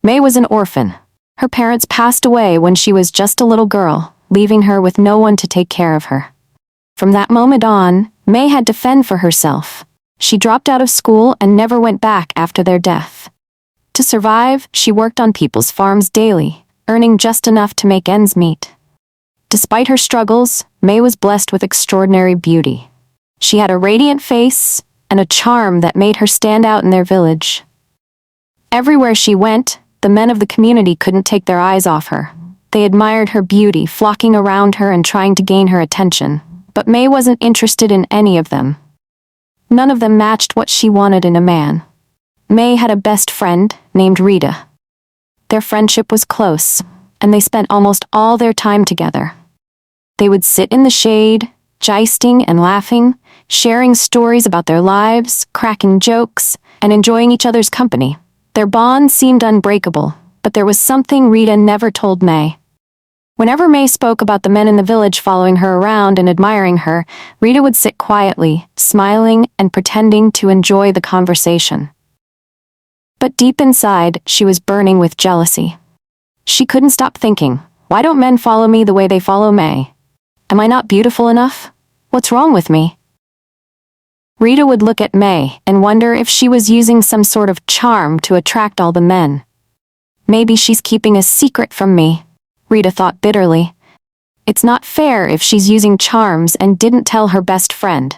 May was an orphan. Her parents passed away when she was just a little girl, leaving her with no one to take care of her. From that moment on, May had to fend for herself. She dropped out of school and never went back after their death. To survive, she worked on people's farms daily, earning just enough to make ends meet. Despite her struggles, May was blessed with extraordinary beauty. She had a radiant face and a charm that made her stand out in their village. Everywhere she went, the men of the community couldn't take their eyes off her. They admired her beauty, flocking around her and trying to gain her attention. But May wasn't interested in any of them. None of them matched what she wanted in a man. May had a best friend named Rita. Their friendship was close, and they spent almost all their time together. They would sit in the shade, gisting and laughing, sharing stories about their lives, cracking jokes, and enjoying each other's company. Their bond seemed unbreakable, but there was something Rita never told May. Whenever May spoke about the men in the village following her around and admiring her, Rita would sit quietly, smiling and pretending to enjoy the conversation. But deep inside, she was burning with jealousy. She couldn't stop thinking, why don't men follow me the way they follow May? Am I not beautiful enough? What's wrong with me? Rita would look at May and wonder if she was using some sort of charm to attract all the men. Maybe she's keeping a secret from me, Rita thought bitterly. It's not fair if she's using charms and didn't tell her best friend.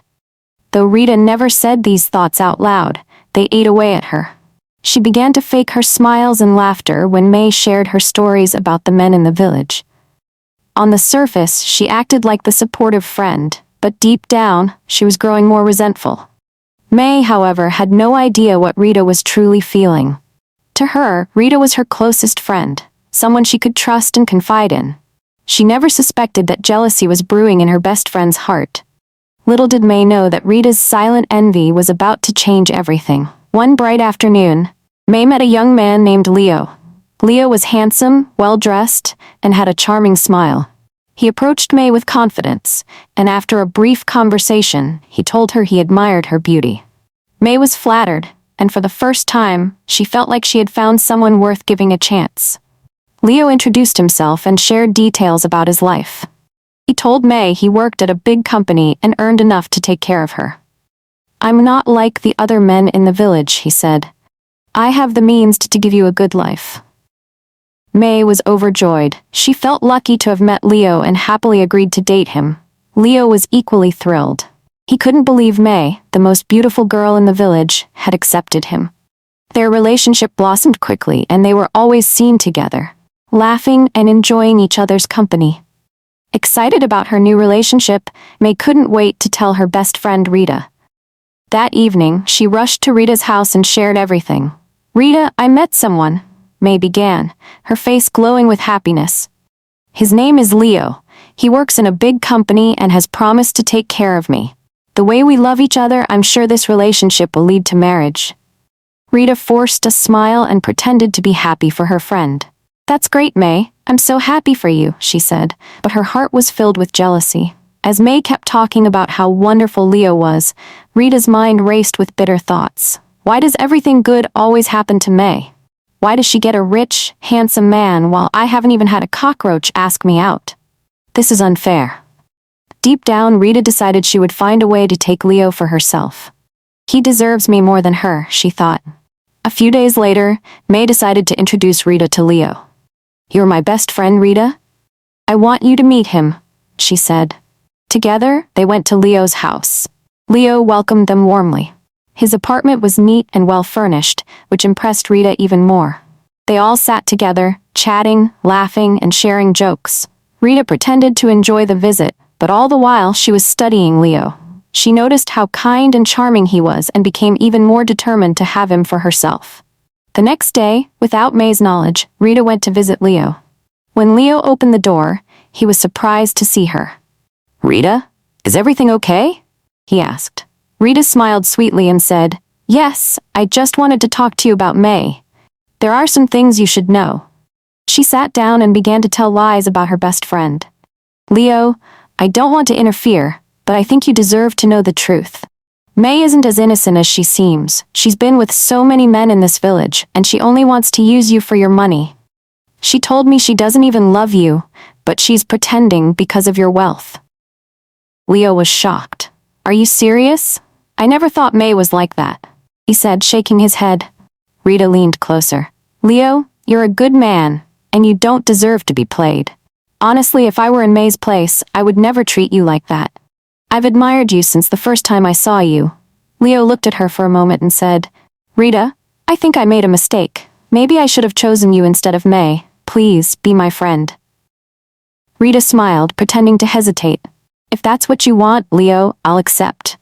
Though Rita never said these thoughts out loud, they ate away at her. She began to fake her smiles and laughter when May shared her stories about the men in the village. On the surface, she acted like the supportive friend, but deep down, she was growing more resentful. May, however, had no idea what Rita was truly feeling. To her, Rita was her closest friend, someone she could trust and confide in. She never suspected that jealousy was brewing in her best friend's heart. Little did May know that Rita's silent envy was about to change everything. One bright afternoon, May met a young man named Leo. Leo was handsome, well-dressed, and had a charming smile. He approached May with confidence, and after a brief conversation, he told her he admired her beauty. May was flattered, and for the first time, she felt like she had found someone worth giving a chance. Leo introduced himself and shared details about his life. He told May he worked at a big company and earned enough to take care of her. I'm not like the other men in the village, he said. I have the means to give you a good life. May was overjoyed. She felt lucky to have met Leo and happily agreed to date him. Leo was equally thrilled. He couldn't believe May, the most beautiful girl in the village, had accepted him. Their relationship blossomed quickly and they were always seen together, laughing and enjoying each other's company. Excited about her new relationship, May couldn't wait to tell her best friend Rita. That evening, she rushed to Rita's house and shared everything. Rita, I met someone, May began, her face glowing with happiness. His name is Leo. He works in a big company and has promised to take care of me. The way we love each other, I'm sure this relationship will lead to marriage. Rita forced a smile and pretended to be happy for her friend. That's great, May. I'm so happy for you, she said, but her heart was filled with jealousy. As May kept talking about how wonderful Leo was, Rita's mind raced with bitter thoughts. Why does everything good always happen to May? Why does she get a rich, handsome man while I haven't even had a cockroach ask me out? This is unfair. Deep down, Rita decided she would find a way to take Leo for herself. He deserves me more than her, she thought. A few days later, May decided to introduce Rita to Leo. You're my best friend, Rita? I want you to meet him, she said. Together, they went to Leo's house. Leo welcomed them warmly. His apartment was neat and well-furnished, which impressed Rita even more. They all sat together, chatting, laughing, and sharing jokes. Rita pretended to enjoy the visit, but all the while she was studying Leo. She noticed how kind and charming he was and became even more determined to have him for herself. The next day, without May's knowledge, Rita went to visit Leo. When Leo opened the door, he was surprised to see her. Rita, is everything okay? He asked. Rita smiled sweetly and said, Yes, I just wanted to talk to you about May. There are some things you should know. She sat down and began to tell lies about her best friend. Leo, I don't want to interfere, but I think you deserve to know the truth. May isn't as innocent as she seems. She's been with so many men in this village, and she only wants to use you for your money. She told me she doesn't even love you, but she's pretending because of your wealth." Leo was shocked. "Are you serious? I never thought May was like that," he said, shaking his head. Rita leaned closer. "Leo, you're a good man, and you don't deserve to be played. Honestly, if I were in May's place, I would never treat you like that. I've admired you since the first time I saw you." Leo looked at her for a moment and said, "Rita, I think I made a mistake. Maybe I should have chosen you instead of May. Please, be my friend." Rita smiled, pretending to hesitate. "If that's what you want, Leo, I'll accept."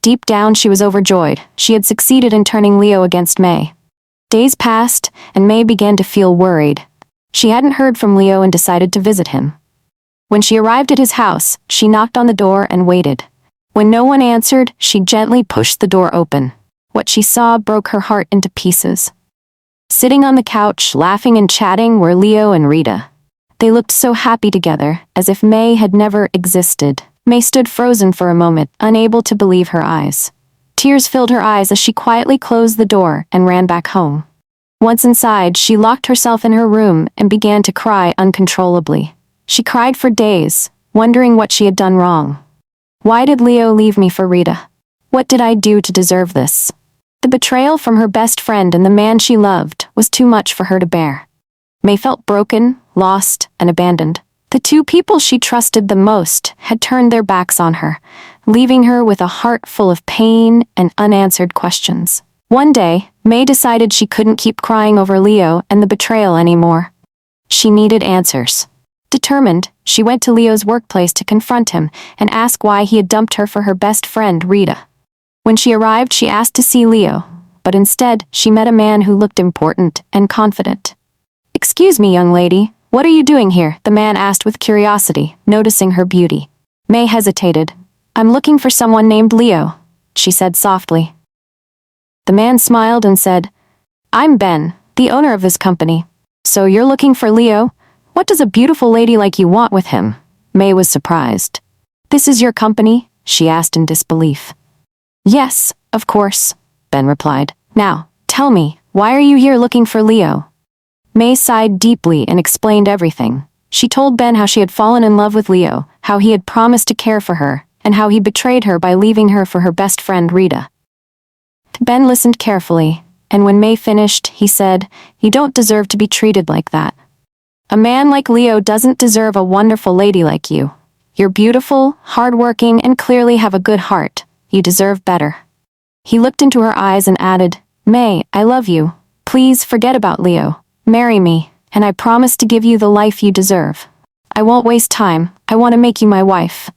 Deep down, she was overjoyed. She had succeeded in turning Leo against May. Days passed, and May began to feel worried. She hadn't heard from Leo and decided to visit him. When she arrived at his house, she knocked on the door and waited. When no one answered, she gently pushed the door open. What she saw broke her heart into pieces. Sitting on the couch, laughing and chatting, were Leo and Rita. They looked so happy together, as if May had never existed. May stood frozen for a moment, unable to believe her eyes. Tears filled her eyes as she quietly closed the door and ran back home. Once inside, she locked herself in her room and began to cry uncontrollably. She cried for days, wondering what she had done wrong. Why did Leo leave me for Rita? What did I do to deserve this? The betrayal from her best friend and the man she loved was too much for her to bear. May felt broken, lost, and abandoned. The two people she trusted the most had turned their backs on her, leaving her with a heart full of pain and unanswered questions. One day, May decided she couldn't keep crying over Leo and the betrayal anymore. She needed answers. Determined, she went to Leo's workplace to confront him and ask why he had dumped her for her best friend, Rita. When she arrived, she asked to see Leo, but instead, she met a man who looked important and confident. "Excuse me, young lady, what are you doing here?" the man asked with curiosity, noticing her beauty. May hesitated. "I'm looking for someone named Leo," she said softly. The man smiled and said, "I'm Ben, the owner of this company. So you're looking for Leo? What does a beautiful lady like you want with him?" May was surprised. "This is your company?" she asked in disbelief. "Yes, of course," Ben replied. "Now, tell me, why are you here looking for Leo?" May sighed deeply and explained everything. She told Ben how she had fallen in love with Leo, how he had promised to care for her, and how he betrayed her by leaving her for her best friend Rita. Ben listened carefully, and when May finished, he said, "You don't deserve to be treated like that. A man like Leo doesn't deserve a wonderful lady like you. You're beautiful, hardworking, and clearly have a good heart. You deserve better." He looked into her eyes and added, "May, I love you. Please forget about Leo. Marry me, and I promise to give you the life you deserve. I won't waste time. I want to make you my wife."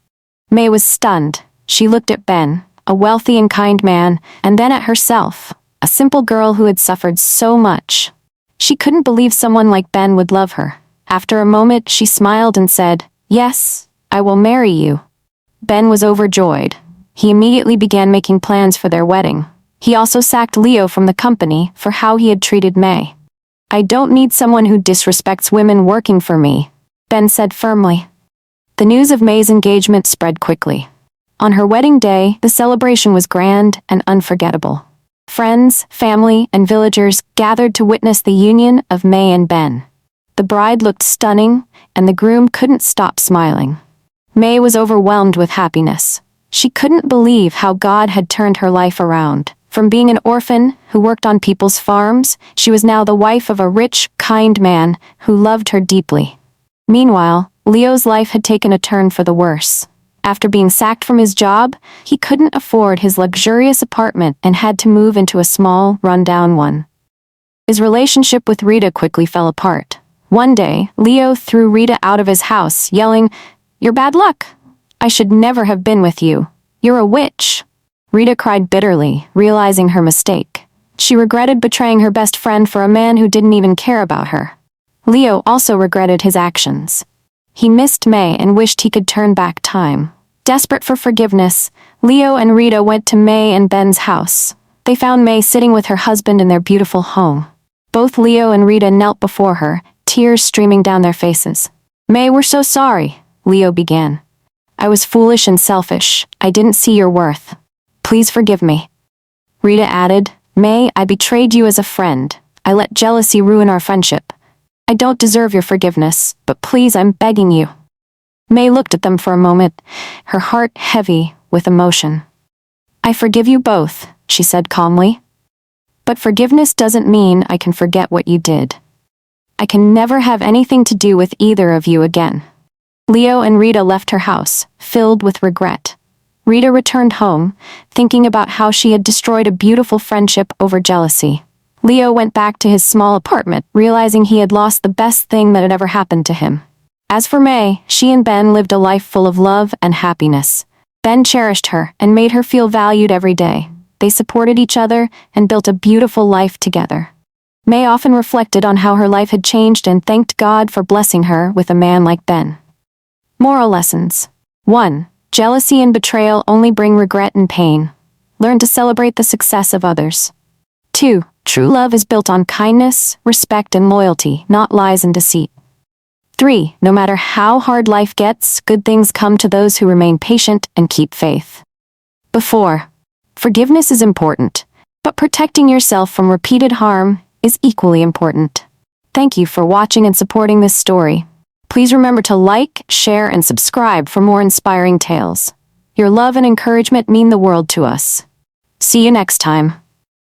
May was stunned. She looked at Ben, a wealthy and kind man, and then at herself, a simple girl who had suffered so much. She couldn't believe someone like Ben would love her. After a moment, she smiled and said, "Yes, I will marry you." Ben was overjoyed. He immediately began making plans for their wedding. He also sacked Leo from the company for how he had treated May. "I don't need someone who disrespects women working for me," Ben said firmly. The news of May's engagement spread quickly. On her wedding day, the celebration was grand and unforgettable. Friends, family, and villagers gathered to witness the union of May and Ben. The bride looked stunning, and the groom couldn't stop smiling. May was overwhelmed with happiness. She couldn't believe how God had turned her life around. From being an orphan who worked on people's farms, she was now the wife of a rich, kind man who loved her deeply. Meanwhile, Leo's life had taken a turn for the worse. After being sacked from his job, he couldn't afford his luxurious apartment and had to move into a small, run-down one. His relationship with Rita quickly fell apart. One day, Leo threw Rita out of his house, yelling, "You're bad luck. I should never have been with you. You're a witch." Rita cried bitterly, realizing her mistake. She regretted betraying her best friend for a man who didn't even care about her. Leo also regretted his actions. He missed May and wished he could turn back time. Desperate for forgiveness, Leo and Rita went to May and Ben's house. They found May sitting with her husband in their beautiful home. Both Leo and Rita knelt before her, tears streaming down their faces. "May, we're so sorry," Leo began. "I was foolish and selfish. I didn't see your worth." Please forgive me. Rita added, May, I betrayed you as a friend. I let jealousy ruin our friendship. I don't deserve your forgiveness, but please, I'm begging you. May looked at them for a moment, her heart heavy with emotion. I forgive you both, she said calmly. But forgiveness doesn't mean I can forget what you did. I can never have anything to do with either of you again. Leo and Rita left her house, filled with regret. Rita returned home, thinking about how she had destroyed a beautiful friendship over jealousy. Leo went back to his small apartment, realizing he had lost the best thing that had ever happened to him. As for May, she and Ben lived a life full of love and happiness. Ben cherished her and made her feel valued every day. They supported each other and built a beautiful life together. May often reflected on how her life had changed and thanked God for blessing her with a man like Ben. Moral lessons. 1. Jealousy and betrayal only bring regret and pain. Learn to celebrate the success of others. 2. True love is built on kindness, respect, and loyalty, not lies and deceit. 3. No matter how hard life gets, good things come to those who remain patient and keep faith. 4. Forgiveness is important, but protecting yourself from repeated harm is equally important. Thank you for watching and supporting this story. Please remember to like, share, and subscribe for more inspiring tales. Your love and encouragement mean the world to us. See you next time.